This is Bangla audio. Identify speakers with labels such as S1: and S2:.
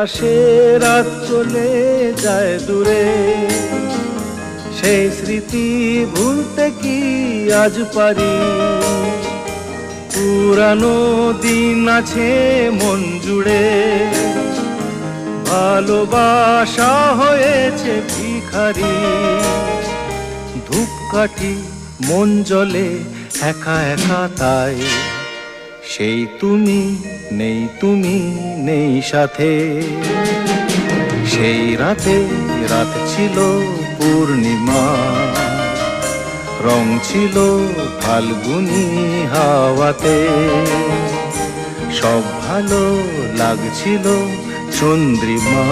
S1: আকাশে রাত চলে যায় দূরে, সেই স্মৃতি ভুলতে কি আজ পারি? পুরানো দিন আছে মন জুড়ে, ভালোবাসা হয়েছে ভিখারি। ধূপকাঠি মন জ্বলে একা একা তাই, সেই তুমি নেই, তুমি নেই সাথে। সেই রাতে রাত ছিল পূর্ণিমা, রং ছিল ফাল্গুনি হাওয়াতে। সব ভালো লাগছিল চন্দ্রিমা।